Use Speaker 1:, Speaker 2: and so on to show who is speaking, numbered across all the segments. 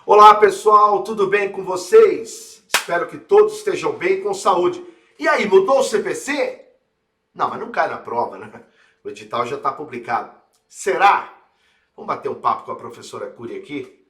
Speaker 1: Olá pessoal, tudo bem com vocês? Espero que todos estejam bem com saúde. E aí, mudou o CPC? Não, mas não cai na prova, né? O edital já está publicado. Será? Vamos bater um papo com a professora Cury aqui?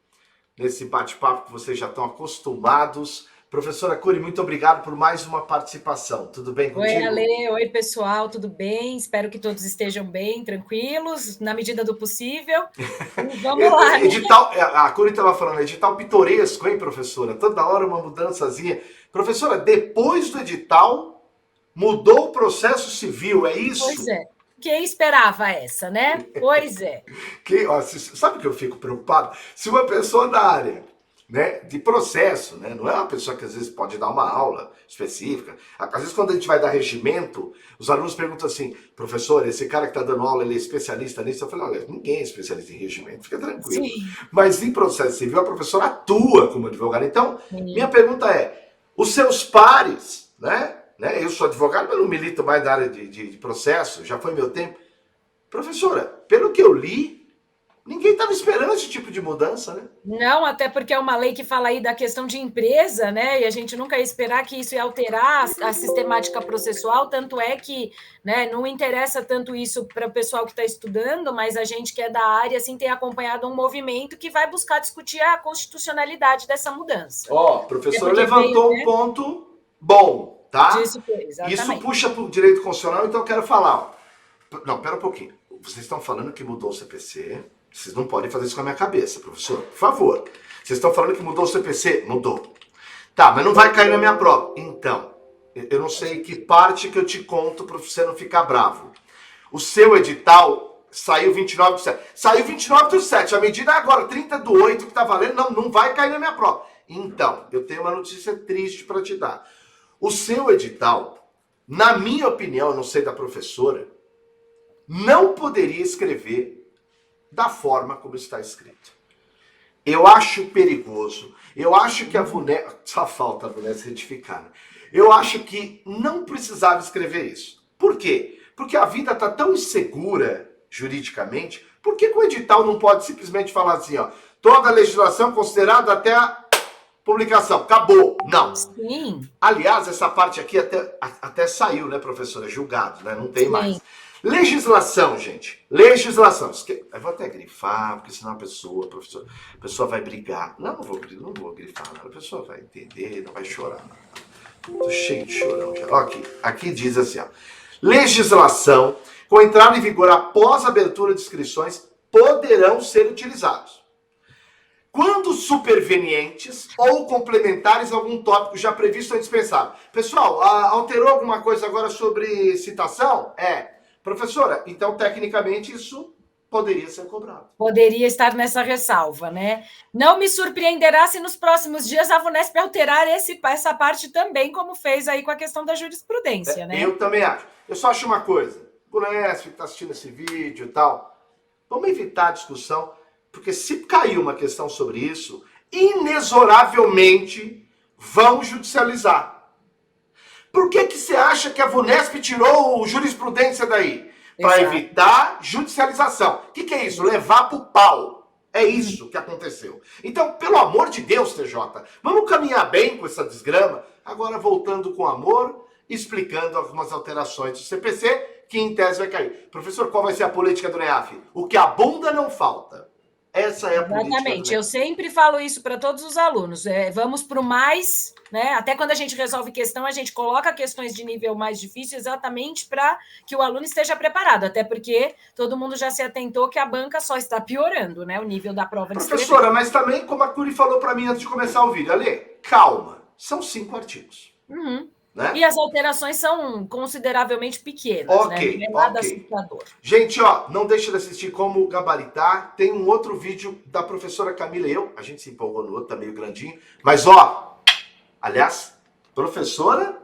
Speaker 1: Nesse bate-papo que vocês já estão acostumados. Professora Cury, muito obrigado por mais uma participação. Tudo bem contigo?
Speaker 2: Oi, Ale. Oi, pessoal. Tudo bem? Espero que todos estejam bem, tranquilos, na medida do possível. E vamos lá, né?
Speaker 1: Edital, a Cury estava falando, edital pitoresco, hein, professora? Toda hora uma mudançazinha. Professora, depois do edital, mudou o processo civil, é isso?
Speaker 2: Pois é. Quem esperava essa, né? Pois é.
Speaker 1: Sabe que eu fico preocupado? Se uma pessoa da área, né, de processo, né, não é uma pessoa que às vezes pode dar uma aula específica. Às vezes quando a gente vai dar regimento, os alunos perguntam assim, professor, esse cara que está dando aula, ele é especialista nisso? Eu falei, olha, ninguém é especialista em regimento, fica tranquilo.
Speaker 2: Sim.
Speaker 1: Mas em processo civil, a professora atua como advogada. Então,
Speaker 2: Sim.
Speaker 1: minha pergunta é, os seus pares, né? Eu sou advogado, mas não milito mais na área de processo, já foi meu tempo. Professora, pelo que eu li, ninguém estava esperando esse tipo de mudança, né?
Speaker 2: Não, até porque é uma lei que fala aí da questão de empresa, né? E a gente nunca ia esperar que isso ia alterar a sistemática processual, tanto é que, né, não interessa tanto isso para o pessoal que está estudando, mas a gente que é da área, assim, tem acompanhado um movimento que vai buscar discutir a constitucionalidade dessa mudança.
Speaker 1: Ó, o professor levantou um ponto bom, tá? Isso puxa para o direito constitucional, então eu quero falar. Ó. Não, pera um pouquinho. Vocês estão falando que mudou o CPC... Vocês não podem fazer isso com a minha cabeça, professor. Por favor. Vocês estão falando que mudou o CPC? Mudou. Tá, mas não vai cair na minha prova. Então, eu não sei que parte que eu te conto para você não ficar bravo. O seu edital saiu 29 do 7. Saiu 29 do 7. A medida é agora, 30/8 que está valendo. Não vai cair na minha prova. Então, eu tenho uma notícia triste para te dar. O seu edital, na minha opinião, eu não sei da professora, não poderia escrever da forma como está escrito. Eu acho perigoso. Eu acho que a VUNESP... Só falta a VUNESP retificar. Né? Eu acho que não precisava escrever isso. Por quê? Porque a vida está tão insegura juridicamente. Por que o edital não pode simplesmente falar assim, ó, toda a legislação considerada até a publicação? Acabou. Não.
Speaker 2: Sim.
Speaker 1: Aliás, essa parte aqui até saiu, né, professora? Julgado, né? Não tem mais. Legislação, gente. Legislação. Eu vou até grifar, porque senão a pessoa vai brigar. Não vou grifar, não. A pessoa vai entender, não vai chorar. Tô cheio de chorão já. Ó, aqui diz assim, ó. Legislação com entrada em vigor após a abertura de inscrições poderão ser utilizados quando supervenientes ou complementares a algum tópico já previsto ou indispensável. Pessoal, alterou alguma coisa agora sobre citação? Professora, então, tecnicamente, isso poderia ser cobrado.
Speaker 2: Poderia estar nessa ressalva, né? Não me surpreenderá se nos próximos dias a VUNESP alterar essa parte também, como fez aí com a questão da jurisprudência, né?
Speaker 1: Eu também acho. Eu só acho uma coisa. VUNESP, que está assistindo esse vídeo e tal, vamos evitar a discussão, porque se cair uma questão sobre isso, inexoravelmente vão judicializar. Por que você acha que a VUNESP tirou jurisprudência daí? Para evitar judicialização. O que é isso? Levar pro pau. É isso que aconteceu. Então, pelo amor de Deus, TJ, vamos caminhar bem com essa desgrama. Agora, voltando com amor, explicando algumas alterações do CPC, que em tese vai cair. Professor, qual vai ser a política do NEAF? O que abunda não falta. Essa é a política.
Speaker 2: Exatamente. Eu sempre falo isso para todos os alunos. Vamos para o mais, né? Até quando a gente resolve questão, a gente coloca questões de nível mais difícil exatamente para que o aluno esteja preparado. Até porque todo mundo já se atentou que a banca só está piorando, né? O nível da prova de escrever.
Speaker 1: Professora, mas também, como a Cury falou para mim antes de começar o vídeo, Ale, calma. São 5 artigos.
Speaker 2: Uhum.
Speaker 1: Né?
Speaker 2: E as alterações são consideravelmente pequenas,
Speaker 1: ok.
Speaker 2: Não é nada assustador.
Speaker 1: Gente, ó, não deixa de assistir Como Gabaritar. Tem um outro vídeo da professora Camila e eu. A gente se empolgou no outro, tá meio grandinho. Mas, ó, aliás, professora,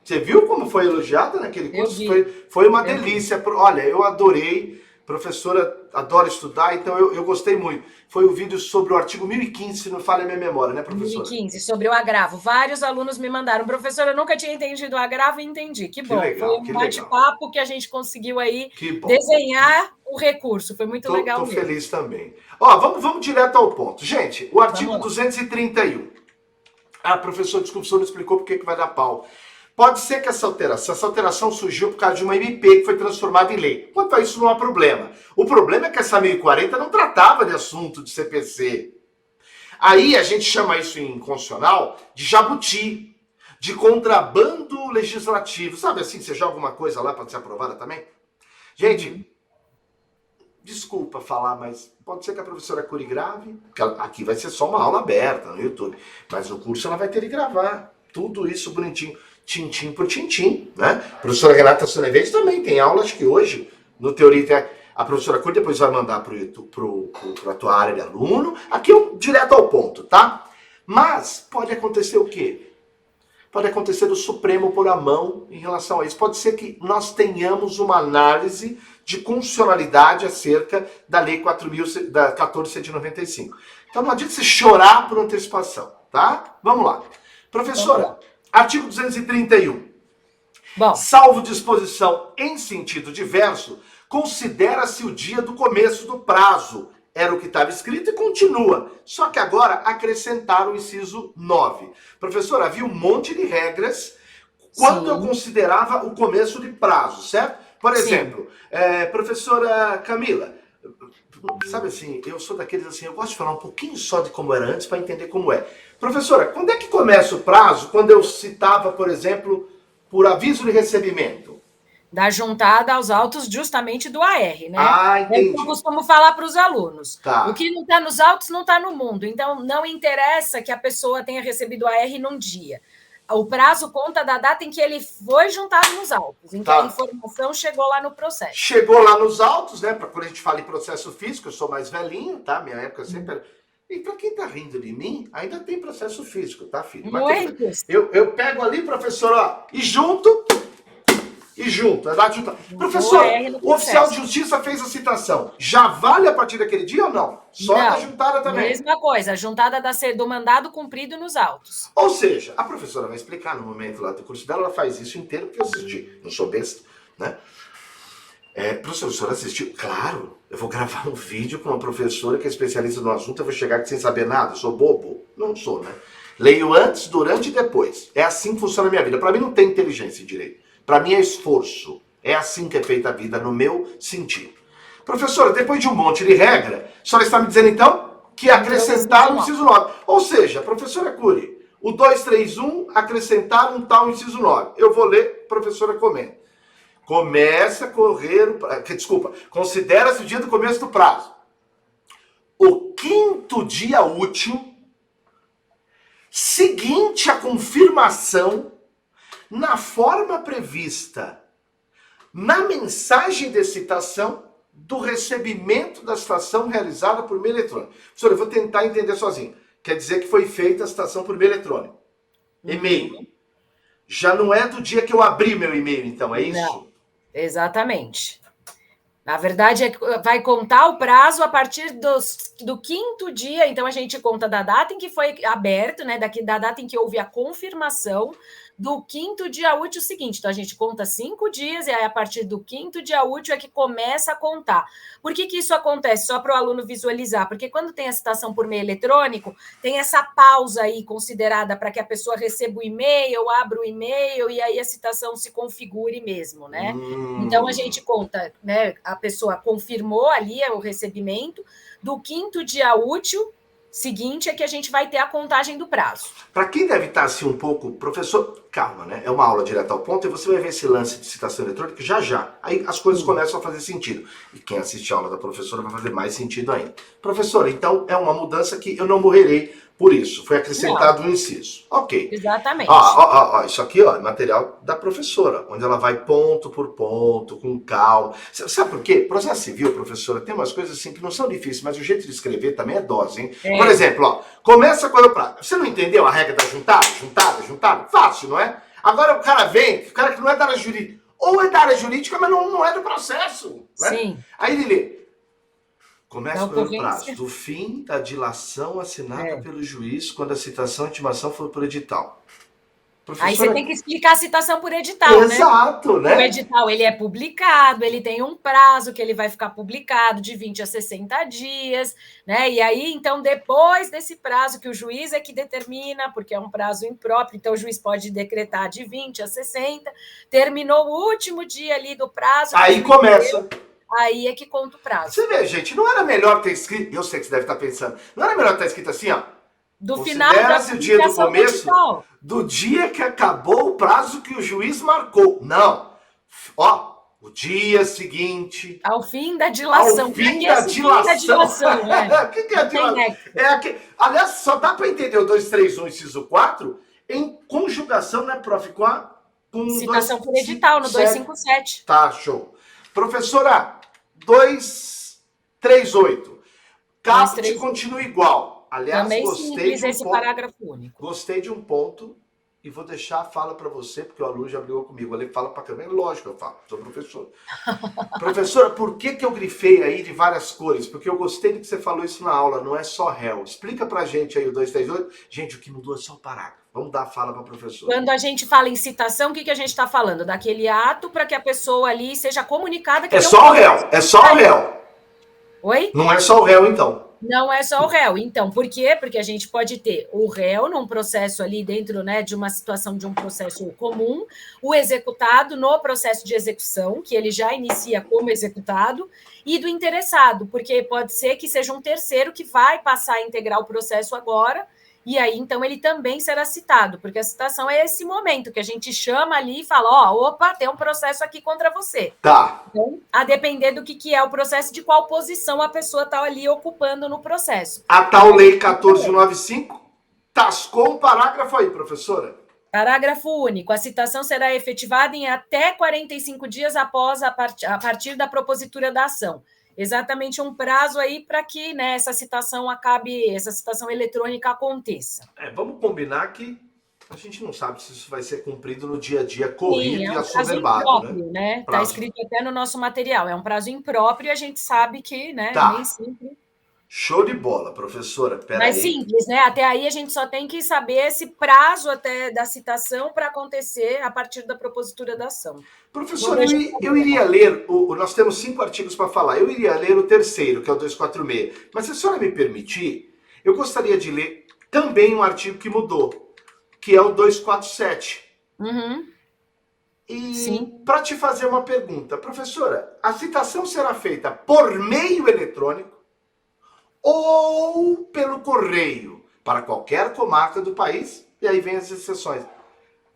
Speaker 1: você viu como foi elogiada naquele curso? Foi uma delícia. Olha, eu adorei. Professora adora estudar, então eu gostei muito. Foi o vídeo sobre o artigo 1015, se não falha a minha memória, né, professora?
Speaker 2: 1015, sobre o agravo. Vários alunos me mandaram. Professor, eu nunca tinha entendido o agravo e entendi. Que bom.
Speaker 1: Legal,
Speaker 2: foi um bate-papo que a gente conseguiu aí
Speaker 1: desenhar
Speaker 2: o recurso. Foi muito legal mesmo.
Speaker 1: Tô feliz também. Ó, vamos direto ao ponto. Gente, o artigo 231. Ah, professor, desculpa, o senhor não explicou por que vai dar pau. Pode ser que essa alteração surgiu por causa de uma MP que foi transformada em lei. Quanto a isso, não há problema. O problema é que essa 1040 não tratava de assunto de CPC. Aí a gente chama isso em constitucional de jabuti, de contrabando legislativo. Sabe assim, você joga alguma coisa lá para ser aprovada também? Gente, desculpa falar, mas pode ser que a professora Cury grave, porque aqui vai ser só uma aula aberta no YouTube, mas no curso ela vai ter que gravar tudo isso bonitinho, tintim por tintim, né? A professora Renata Soneverde também tem aula, acho que hoje, no Teoria. A professora Cury depois vai mandar para a tua área de aluno. Aqui eu direto ao ponto, tá? Mas pode acontecer o quê? Pode acontecer do Supremo pôr a mão em relação a isso. Pode ser que nós tenhamos uma análise de constitucionalidade acerca da Lei 14.195. Então não adianta você chorar por antecipação, tá? Vamos lá. Professora, artigo 231. Bom. Salvo disposição em sentido diverso, considera-se o dia do começo do prazo. Era o que estava escrito e continua. Só que agora acrescentaram o inciso 9. Professora, havia um monte de regras quando eu considerava o começo de prazo, certo? Por exemplo, professora Camila, sabe assim, eu sou daqueles assim, eu gosto de falar um pouquinho só de como era antes para entender como é. Professora, quando é que começa o prazo? Quando eu citava, por exemplo, por aviso de recebimento?
Speaker 2: Da juntada aos autos justamente do AR, né?
Speaker 1: Ah, entendi.
Speaker 2: É o que eu costumo falar para os alunos.
Speaker 1: Tá.
Speaker 2: O que não está nos autos não está no mundo. Então, não interessa que a pessoa tenha recebido o AR num dia. O prazo conta da data em que ele foi juntado nos autos, em que a informação chegou lá no processo.
Speaker 1: Chegou lá nos autos, né? Quando a gente fala em processo físico, eu sou mais velhinho, tá? Minha época sempre... E para quem tá rindo de mim, ainda tem processo físico, tá, filho? Mas eu pego ali, professor, ó, e junto... a data junta. Professor, o oficial de justiça fez a citação. Já vale a partir daquele dia ou não? Só da juntada também?
Speaker 2: Mesma coisa, a juntada do mandado cumprido nos autos.
Speaker 1: Ou seja, a professora vai explicar no momento lá do curso dela, ela faz isso inteiro, porque eu assisti, não sou besta, né? Professora, assistiu? Claro, eu vou gravar um vídeo com uma professora que é especialista no assunto, eu vou chegar aqui sem saber nada, eu sou bobo? Não sou, né? Leio antes, durante e depois. É assim que funciona a minha vida. Para mim não tem inteligência em direito. Para mim é esforço. É assim que é feita a vida, no meu sentido. Professora, depois de um monte de regra, a senhora está me dizendo, então, que acrescentaram o inciso 9. Ou seja, professora Cury, o 231 acrescentaram um tal inciso 9. Eu vou ler, professora comenta. Começa a correr... Desculpa, considera-se o dia do começo do prazo. O 5º dia útil seguinte à confirmação na forma prevista na mensagem de citação do recebimento da citação realizada por meio eletrônico. Professor, eu vou tentar entender sozinho. Quer dizer que foi feita a citação por meio eletrônico. E-mail. Já não é do dia que eu abri meu e-mail, então, é isso?
Speaker 2: Não, exatamente. Na verdade, vai contar o prazo a partir do 5º dia, então a gente conta da data em que foi aberto, né? Da data em que houve a confirmação do 5º dia útil seguinte. Então, a gente conta 5 dias e aí, a partir do 5º dia útil, é que começa a contar. Por que isso acontece? Só para o aluno visualizar. Porque quando tem a citação por meio eletrônico, tem essa pausa aí considerada para que a pessoa receba o e-mail, abra o e-mail e aí a citação se configure mesmo, né? Então, a gente conta, né? A pessoa confirmou ali o recebimento, do 5º dia útil seguinte é que a gente vai ter a contagem do prazo.
Speaker 1: Para quem deve estar assim um pouco, professor, calma, né? É uma aula direto ao ponto e você vai ver esse lance de citação eletrônica já. Aí as coisas começam a fazer sentido. E quem assiste a aula da professora vai fazer mais sentido ainda. Professora, então é uma mudança que eu não morrerei por isso. Foi acrescentado um inciso. Ok.
Speaker 2: Exatamente.
Speaker 1: Isso aqui é material da professora, onde ela vai ponto por ponto, com calma. Sabe por quê? Processo civil, professora, tem umas coisas assim que não são difíceis, mas o jeito de escrever também é dose, hein? Por exemplo, começa com o prazo. Você não entendeu a regra da juntada? Fácil, não é? Agora o cara que não é da área jurídica, ou é da área jurídica, mas não é do processo. Né?
Speaker 2: Sim.
Speaker 1: Aí ele lê. Começa com o prazo do fim da dilação assinada pelo juiz quando a citação e intimação for por edital.
Speaker 2: Aí você tem que explicar a citação por edital,
Speaker 1: Exato, né?
Speaker 2: O edital, ele é publicado, ele tem um prazo que ele vai ficar publicado de 20 a 60 dias, né? E aí, então, depois desse prazo que o juiz é que determina, porque é um prazo impróprio, então o juiz pode decretar de 20 a 60, terminou o último dia ali do prazo.
Speaker 1: Aí começa.
Speaker 2: Aí é que conta o prazo.
Speaker 1: Você vê, gente, não era melhor ter escrito, eu sei que você deve estar pensando, não era melhor ter escrito assim, ó,
Speaker 2: do final da
Speaker 1: o dia do começo, do dia que acabou o prazo que o juiz marcou. Não. Ó, o dia seguinte.
Speaker 2: Ao fim da dilação.
Speaker 1: Ao fim da dilação.
Speaker 2: Né?
Speaker 1: O que é a dilação? Aliás, só dá para entender o 231, inciso 4, em conjugação, né, prof? Com
Speaker 2: citação por edital, no 257.
Speaker 1: Tá, show. Professora, 238. Caput continua igual. Aliás,
Speaker 2: também
Speaker 1: gostei de
Speaker 2: esse parágrafo único.
Speaker 1: Gostei de um ponto e vou deixar a fala para você, porque o aluno já brigou comigo. Ele fala para a câmera, lógico, eu falo, sou professor. Professora, por que eu grifei aí de várias cores? Porque eu gostei de que você falou isso na aula, não é só réu. Explica pra gente aí o 238. Gente, o que mudou é só o parágrafo. Vamos dar a fala para a professora.
Speaker 2: Quando a gente fala em citação, o que a gente está falando? Daquele ato para que a pessoa ali seja comunicada que
Speaker 1: é só o réu, é só o réu.
Speaker 2: Oi?
Speaker 1: Não é só o réu, então.
Speaker 2: Não é só o réu. Então, por quê? Porque a gente pode ter o réu num processo ali dentro, né, de uma situação de um processo comum, o executado no processo de execução, que ele já inicia como executado, e do interessado, porque pode ser que seja um terceiro que vai passar a integrar o processo agora, e aí, então, ele também será citado, porque a citação é esse momento que a gente chama ali e fala, ó, opa, tem um processo aqui contra você.
Speaker 1: Tá.
Speaker 2: Então, a depender do que é o processo, de qual posição a pessoa está ali ocupando no processo.
Speaker 1: A tal lei 1495 tascou um parágrafo aí, professora.
Speaker 2: Parágrafo único. A citação será efetivada em até 45 dias após a partir da propositura da ação. Exatamente um prazo aí para que, né, essa citação acabe, essa citação eletrônica aconteça.
Speaker 1: Vamos combinar que a gente não sabe se isso vai ser cumprido no dia a dia corrido e assoberbado,
Speaker 2: né? Está escrito até no nosso material. É um prazo impróprio e a gente sabe que, né, nem sempre...
Speaker 1: Show de bola, professora.
Speaker 2: Mas simples, né? Até aí a gente só tem que saber esse prazo até da citação para acontecer a partir da propositura da ação.
Speaker 1: Professora, eu iria ler, nós temos 5 artigos para falar, eu iria ler o terceiro, que é o 246. Mas se a senhora me permitir, eu gostaria de ler também um artigo que mudou, que é o 247.
Speaker 2: Uhum.
Speaker 1: E para te fazer uma pergunta, professora, a citação será feita por meio eletrônico ou pelo correio, para qualquer comarca do país, e aí vem as exceções.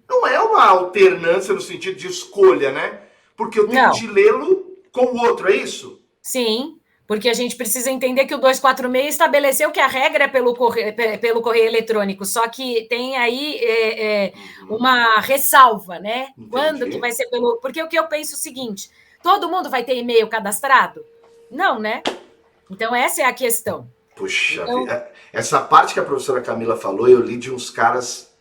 Speaker 1: Não é uma alternância no sentido de escolha, né? Porque eu tenho de lê-lo com o outro, é isso?
Speaker 2: Sim, porque a gente precisa entender que o 246 estabeleceu que a regra é pelo correio eletrônico, só que tem aí uma ressalva, né?
Speaker 1: Entendi.
Speaker 2: Quando que vai ser pelo... Porque o que eu penso é o seguinte, todo mundo vai ter e-mail cadastrado? Não, né? Então, essa é a questão.
Speaker 1: Puxa, essa parte que a professora Camila falou, eu li de uns caras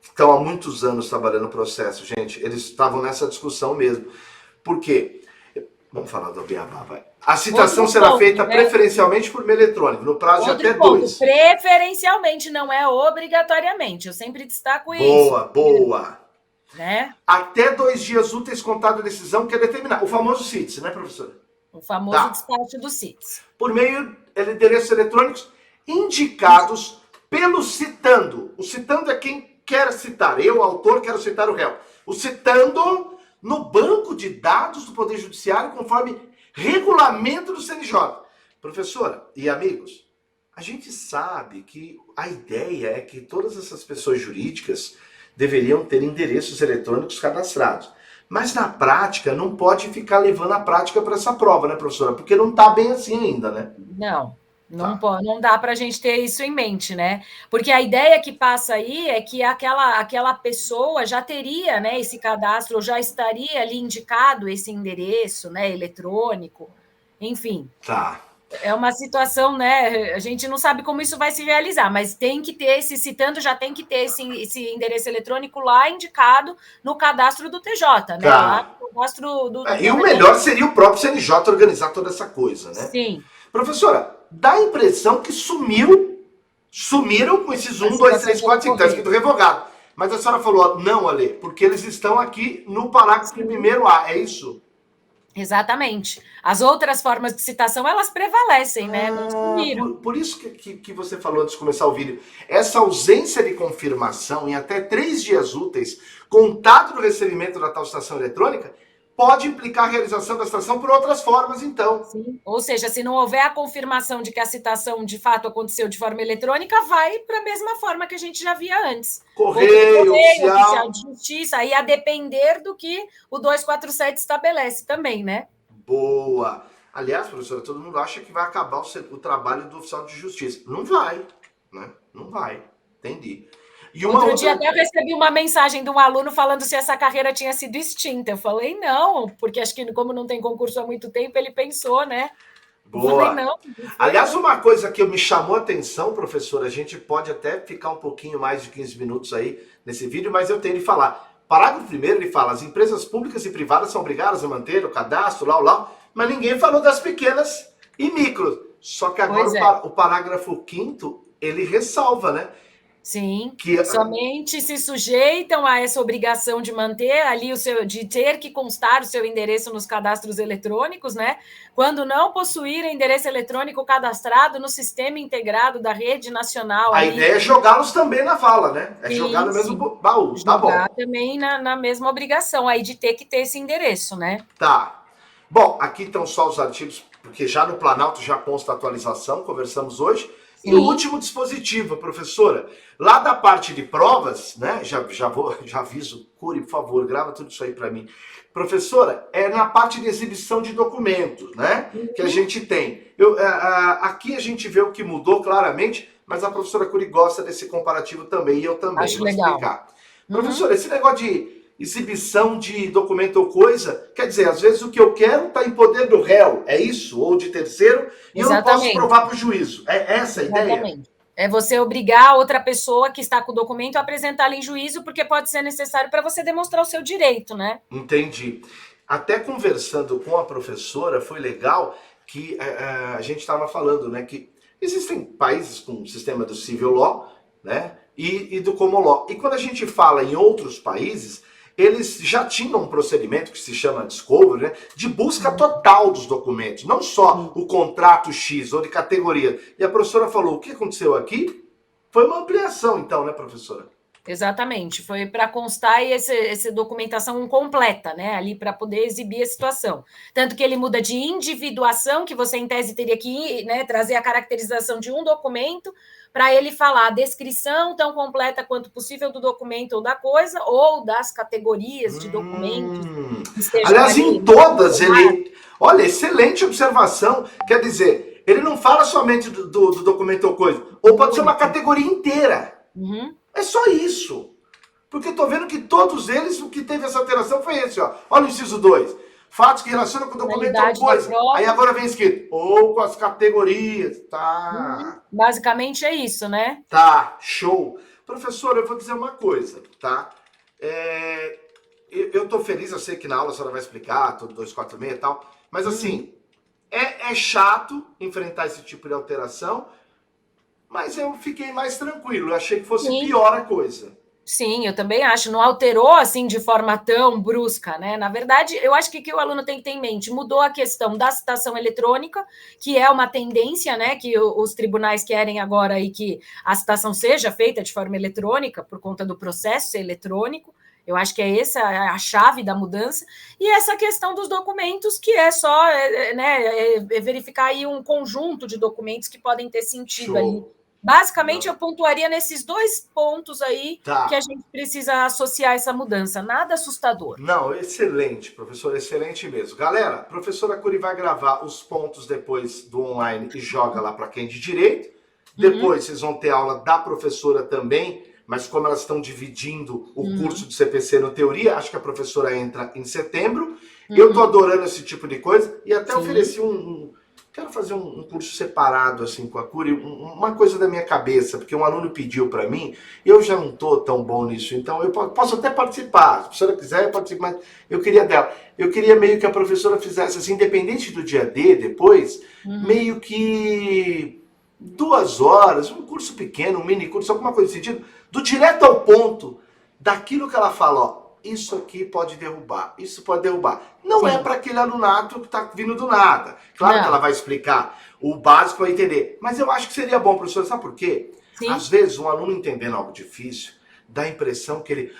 Speaker 1: que estão há muitos anos trabalhando no processo, gente. Eles estavam nessa discussão mesmo. Por quê? Vamos falar do Beabá, vai. A citação será feita preferencialmente por meio eletrônico, no prazo de até 2.
Speaker 2: Preferencialmente, não é obrigatoriamente. Eu sempre destaco isso.
Speaker 1: Boa.
Speaker 2: Né?
Speaker 1: Até 2 dias úteis contado a decisão que é determinar. O famoso CITES, né, professora?
Speaker 2: O famoso despacho do CITES.
Speaker 1: Por meio de endereços eletrônicos indicados pelo citando. O citando é quem quer citar. Eu, autor, quero citar o réu. O citando no banco de dados do Poder Judiciário conforme regulamento do CNJ. Professora e amigos, a gente sabe que a ideia é que todas essas pessoas jurídicas deveriam ter endereços eletrônicos cadastrados. Mas na prática, não pode ficar levando a prática para essa prova, né, professora? Porque não está bem assim ainda, né?
Speaker 2: Não dá para a gente ter isso em mente, né? Porque a ideia que passa aí é que aquela pessoa já teria, né, esse cadastro, ou já estaria ali indicado esse endereço, né, eletrônico, enfim. É uma situação, né? A gente não sabe como isso vai se realizar, mas tem que ter citando, já tem que ter esse endereço eletrônico lá indicado no cadastro do TJ, né? Lá no cadastro
Speaker 1: e o melhor seria o próprio CNJ organizar toda essa coisa, né?
Speaker 2: Sim.
Speaker 1: Professora, dá a impressão que sumiram com esses 1, 2, 3, 4, 5, está escrito revogado. Mas a senhora falou, não, Ale, porque eles estão aqui no parágrafo 1º A, é isso?
Speaker 2: Exatamente. As outras formas de citação, elas prevalecem, né? Não sumiram.
Speaker 1: Por isso que você falou antes de começar o vídeo. Essa ausência de confirmação em até 3 dias úteis, contado no recebimento da tal citação eletrônica, pode implicar a realização da citação por outras formas, então.
Speaker 2: Sim. Ou seja, se não houver a confirmação de que a citação de fato aconteceu de forma eletrônica, vai para a mesma forma que a gente já via antes.
Speaker 1: Correio,
Speaker 2: oficial de justiça, aí a depender do que o 247 estabelece também, né?
Speaker 1: Boa! Aliás, professora, todo mundo acha que vai acabar o trabalho do oficial de justiça. Não vai, né? Não vai. Entendi.
Speaker 2: Outro dia até eu recebi uma mensagem de um aluno falando se essa carreira tinha sido extinta. Eu falei, não, porque acho que como não tem concurso há muito tempo, ele pensou, né?
Speaker 1: Boa. Eu falei, não. Aliás, uma coisa que me chamou a atenção, professora, a gente pode até ficar um pouquinho mais de 15 minutos aí nesse vídeo, mas eu tenho de falar. Parágrafo 1º, ele fala, as empresas públicas e privadas são obrigadas a manter o cadastro, lá, mas ninguém falou das pequenas e micros. Só que agora o parágrafo 5º, ele ressalva, né?
Speaker 2: Sim, que somente se sujeitam a essa obrigação de manter ali de ter que constar o seu endereço nos cadastros eletrônicos, né? Quando não possuírem endereço eletrônico cadastrado no sistema integrado da rede nacional.
Speaker 1: A ideia é jogá-los também na vala, né? É jogar no mesmo baú, tá bom.
Speaker 2: Jogar também na mesma obrigação aí de ter que ter esse endereço, né?
Speaker 1: Tá. Bom, aqui estão só os artigos, porque já no Planalto já consta a atualização, conversamos hoje. E o último dispositivo, professora, lá da parte de provas, né? Já aviso, Curi, por favor, grava tudo isso aí para mim. Professora, é na parte de exibição de documentos, né? Que a gente tem. Aqui a gente vê o que mudou claramente, mas a professora Curi gosta desse comparativo também, e eu também.
Speaker 2: Acho legal.
Speaker 1: Explicar. Professora, esse negócio de exibição de documento ou coisa, quer dizer, às vezes o que eu quero está em poder do réu, é isso? Ou de terceiro, e eu não posso provar para o juízo. É essa a ideia?
Speaker 2: É você obrigar a outra pessoa que está com o documento a apresentá-lo em juízo, porque pode ser necessário para você demonstrar o seu direito, né?
Speaker 1: Entendi. Até conversando com a professora, foi legal que a gente estava falando, né, que existem países com o sistema do civil law, né, e do common law. E quando a gente fala em outros países, eles já tinham um procedimento que se chama discovery, né, de busca total dos documentos, não só o contrato X ou de categoria. E a professora falou, o que aconteceu aqui foi uma ampliação, então, né, professora?
Speaker 2: Exatamente, foi para constar essa documentação completa, né, ali para poder exibir a situação. Tanto que ele muda de individuação, que você em tese teria que, né, trazer a caracterização de um documento, para ele falar a descrição tão completa quanto possível do documento ou da coisa, ou das categorias de documentos.
Speaker 1: Aliás, em todas, ele... Olha, excelente observação. Quer dizer, ele não fala somente do documento ou coisa, ou pode ser uma categoria inteira. É só isso. Porque eu tô vendo que todos eles, o que teve essa alteração foi esse, ó. Olha o inciso 2. Fatos que relacionam com o documento ou coisa. Aí agora vem escrito, ou com as categorias, tá?
Speaker 2: Basicamente é isso, né?
Speaker 1: Tá, show. Professora, eu vou dizer uma coisa, tá? Eu tô feliz, eu sei que na aula a senhora vai explicar, tudo 246 e tal, mas assim, é chato enfrentar esse tipo de alteração, mas eu fiquei mais tranquilo, eu achei que fosse pior a coisa.
Speaker 2: Sim, eu também acho. Não alterou assim de forma tão brusca, né? Na verdade, eu acho que o que o aluno tem que ter em mente, mudou a questão da citação eletrônica, que é uma tendência, né? Que os tribunais querem agora aí que a citação seja feita de forma eletrônica, por conta do processo ser eletrônico. Eu acho que é essa a chave da mudança. E essa questão dos documentos, que é só verificar aí um conjunto de documentos que podem ter sentido ali. Basicamente, eu pontuaria nesses 2 pontos aí que a gente precisa associar essa mudança. Nada assustador.
Speaker 1: Não, excelente, professor, excelente mesmo. Galera, a professora Curi vai gravar os pontos depois do online e joga lá para quem de direito. Depois vocês vão ter aula da professora também, mas como elas estão dividindo o curso de CPC no teoria, acho que a professora entra em setembro. Eu tô adorando esse tipo de coisa e até ofereci quero fazer um curso separado assim com a Curi, uma coisa da minha cabeça, porque um aluno pediu para mim, eu já não tô tão bom nisso, então eu posso até participar, se a professora quiser eu participo, mas eu queria dela. Eu queria meio que a professora fizesse assim, independente do dia D depois, meio que 2 horas, um curso pequeno, um mini curso, alguma coisa nesse sentido, do direto ao ponto, daquilo que ela fala, ó, isso aqui pode derrubar, isso pode derrubar. Não Sim. é para aquele alunato que está vindo do nada. Claro que ela vai explicar o básico para entender. Mas eu acho que seria bom, professor, sabe por quê? Sim. Às vezes, um aluno entendendo algo difícil, dá a impressão que ele,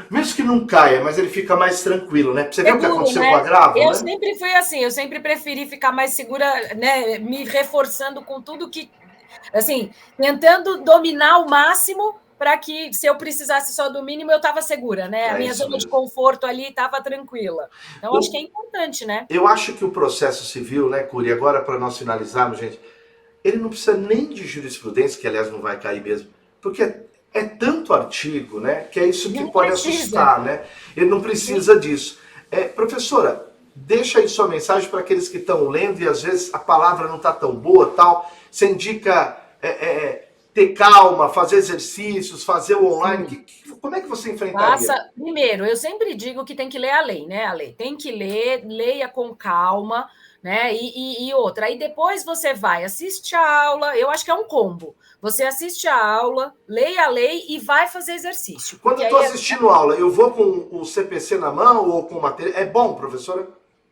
Speaker 1: mesmo que não caia, mas ele fica mais tranquilo, né? Você viu o que aconteceu com a Grava,
Speaker 2: Eu sempre fui assim, eu sempre preferi ficar mais segura, né? Me reforçando com tudo que, assim, tentando dominar o máximo para que, se eu precisasse só do mínimo, eu estava segura, né? A minha zona de conforto ali estava tranquila. Então, acho que é importante, né?
Speaker 1: Eu acho que o processo civil, né, Curi, agora para nós finalizarmos, gente, ele não precisa nem de jurisprudência, que aliás não vai cair mesmo, porque é tanto artigo, né, que é isso que pode assustar, né? Ele não precisa disso. Professora, deixa aí sua mensagem para aqueles que estão lendo e às vezes a palavra não está tão boa, tal. Você indica ter calma, fazer exercícios, fazer o online. Como é que você enfrentaria?
Speaker 2: Primeiro, eu sempre digo que tem que ler a lei, né, a lei. Tem que ler, leia com calma, né? E outra, aí depois você vai, assiste a aula, eu acho que é um combo. Você assiste a aula, leia a lei e vai fazer exercício.
Speaker 1: Quando eu estou assistindo aula, eu vou com o CPC na mão ou com material? É bom, professora?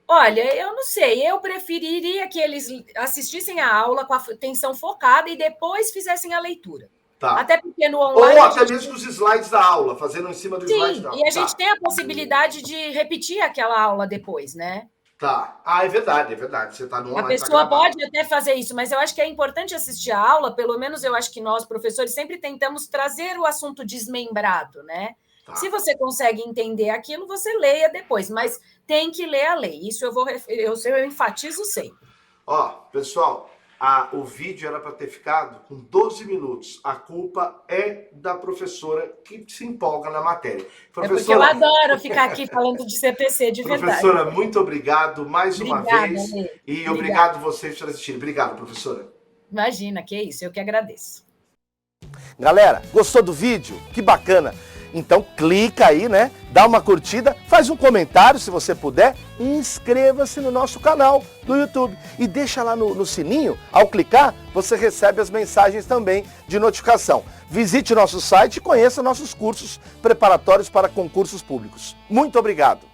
Speaker 2: Olha, eu não sei, eu preferiria que eles assistissem a aula com a atenção focada e depois fizessem a leitura.
Speaker 1: Tá.
Speaker 2: Até porque no online...
Speaker 1: Ou até mesmo os slides da aula, fazendo em cima do slide da aula.
Speaker 2: Sim, e a gente tem a possibilidade de repetir aquela aula depois, né?
Speaker 1: Tá. Ah, é verdade. Você tá no online.
Speaker 2: A pessoa pode até fazer isso, mas eu acho que é importante assistir a aula, pelo menos eu acho que nós, professores, sempre tentamos trazer o assunto desmembrado, né? Tá. Se você consegue entender aquilo, você leia depois, mas tem que ler a lei. Isso eu enfatizo sempre.
Speaker 1: Ó, pessoal, o vídeo era para ter ficado com 12 minutos. A culpa é da professora que se empolga na matéria.
Speaker 2: Professora... É porque eu adoro ficar aqui falando de CPC, de verdade.
Speaker 1: Professora, muito obrigado mais uma vez. Lê. E obrigado vocês por assistirem. Obrigado, professora.
Speaker 2: Imagina, que isso, eu que agradeço.
Speaker 3: Galera, gostou do vídeo? Que bacana! Então clica aí, né? Dá uma curtida, faz um comentário se você puder e inscreva-se no nosso canal do YouTube. E deixa lá no sininho, ao clicar, você recebe as mensagens também de notificação. Visite nosso site e conheça nossos cursos preparatórios para concursos públicos. Muito obrigado!